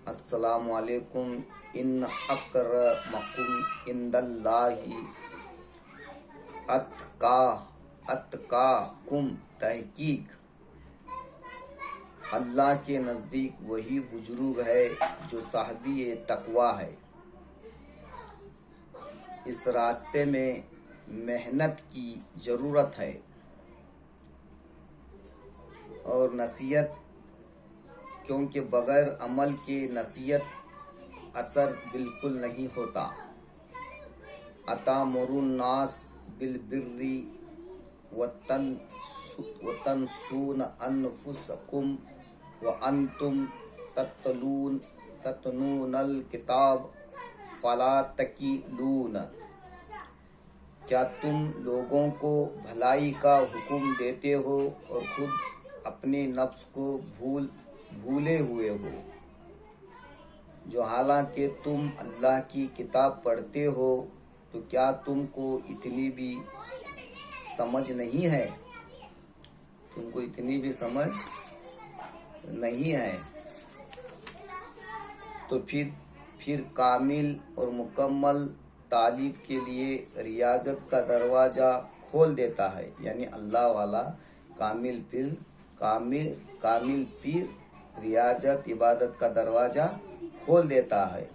السلام علیکم ان اکرمکم عنداللہ اتقاکم تحقیق اللہ کے نزدیک وہی بزرگ ہے جو صاحب تقوی ہے۔ اس راستے میں محنت کی ضرورت ہے اور نصیحت، کیونکہ بغیر عمل کے نصیحت اثر بالکل نہیں ہوتا۔ اتامرون الناس بالبر وتنسون انفسکم وانتم تتلون الکتاب فلا تعقلون۔ کیا تم لوگوں کو بھلائی کا حکم دیتے ہو اور خود اپنے نفس کو بھولے ہوئے ہو، جو حالانکہ تم اللہ کی کتاب پڑھتے ہو، تو کیا تم کو اتنی بھی سمجھ نہیں ہے؟ تم کو اتنی بھی سمجھ نہیں ہے تو پھر کامل اور مکمل تعلیم کے لیے ریاضت کا دروازہ کھول دیتا ہے، یعنی اللہ والا کامل پیر ریاضت عبادت کا دروازہ کھول دیتا ہے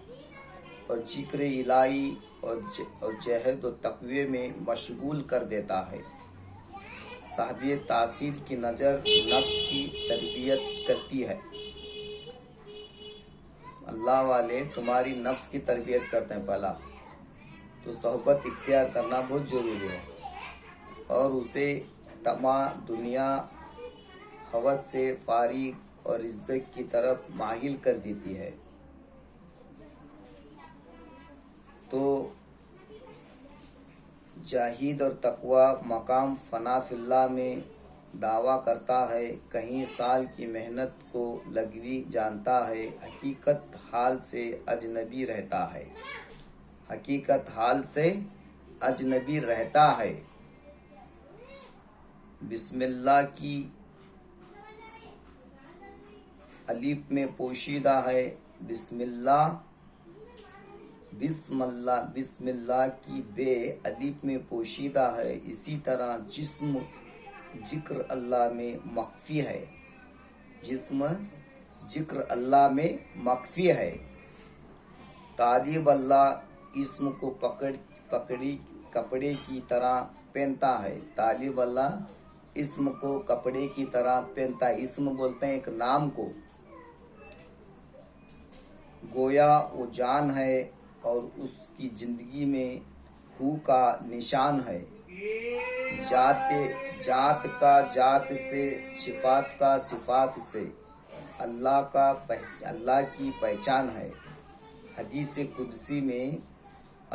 اور ذکر الہی اور جہد و تقوی میں مشغول کر دیتا ہے۔ صاحب تاثیر کی نظر نفس کی تربیت کرتی ہے۔ اللہ والے تمہاری نفس کی تربیت کرتے ہیں پہلا، تو صحبت اختیار کرنا بہت ضروری ہے اور اسے طمع، دنیا، ہوس سے فارغ اور عزت کی طرف مائل کر دیتی ہے۔ تو جاہد اور تقوی مقام فنا فی اللہ میں دعویٰ کرتا ہے، کہیں سال کی محنت کو لغوی جانتا ہے، حقیقت حال سے اجنبی رہتا ہے۔ حقیقت حال سے اجنبی رہتا ہے۔ بسم اللہ کی الف میں پوشیدہ ہے، بسم اللہ کی بے الف میں پوشیدہ ہے۔ اسی طرح جسم ذکر اللہ میں مخفی ہے، جسم ذکر اللہ میں مخفی ہے۔ طالب اللہ اسم کو کپڑے کی طرح پہنتا ہے۔ طالب اللہ اسم کو کپڑے کی طرح پہنتا ہے۔ اسم بولتے ہیں ایک نام کو، گویا وہ جان ہے اور اس کی زندگی میں ہو کا نشان ہے۔ ذات کا ذات سے، صفات کا صفات سے، اللہ کی پہچان ہے۔ حدیث قدسی میں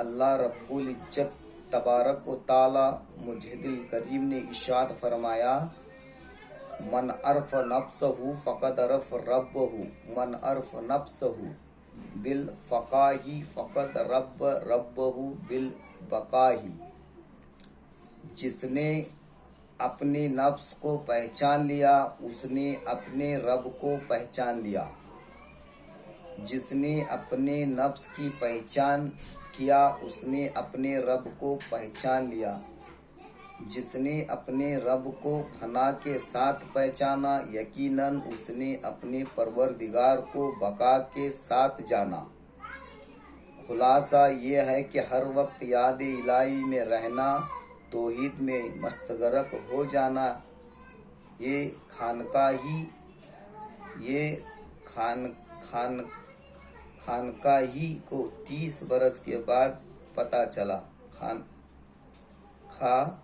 اللہ رب العزت تبارک و تعالی مجید الکریم نے ارشاد فرمایا، من عرف نفسہ فقد عرف ربہ، من عرف نفسہ بالفقاہ فقد رب ربہ بالبقاہ۔ جس نے اپنے نفس کو پہچان لیا اس نے اپنے رب کو پہچان لیا۔ جس نے اپنے نفس کی پہچان کیا اس نے اپنے رب کو پہچان لیا۔ جس نے اپنے رب کو فنا کے ساتھ پہچانا، یقیناً اس نے اپنے پروردگار کو بقا کے ساتھ جانا۔ خلاصہ یہ ہے کہ ہر وقت یاد الہی میں رہنا، توحید میں مستغرق ہو جانا، یہ خانقاہی کو 30 برس کے بعد پتہ چلا۔ خانقانی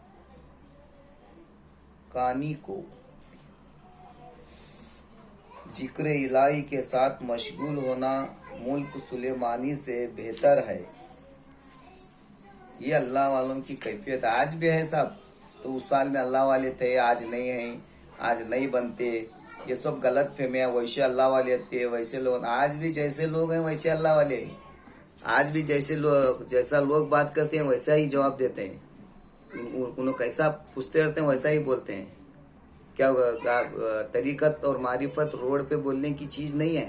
کو ذکر الہی کے ساتھ مشغول ہونا ملک سلیمانی سے بہتر ہے۔ یہ اللہ والوں کی کیفیت آج بھی ہے صاحب۔ تو اس سال میں اللہ والے تھے، آج نہیں ہیں، آج نہیں بنتے، یہ سب غلط فہمیاں۔ ویسے اللہ والے تھے، ویسے لوگ آج بھی جیسے لوگ ہیں ویسے اللہ والے ہیں۔ آج بھی جیسا لوگ بات کرتے ہیں ویسا ہی جواب دیتے ہیں، انہوں کیسا پوچھتے رہتے ہیں ویسا ہی بولتے ہیں۔ کیا طریقت اور معرفت روڈ پہ بولنے کی چیز نہیں ہے۔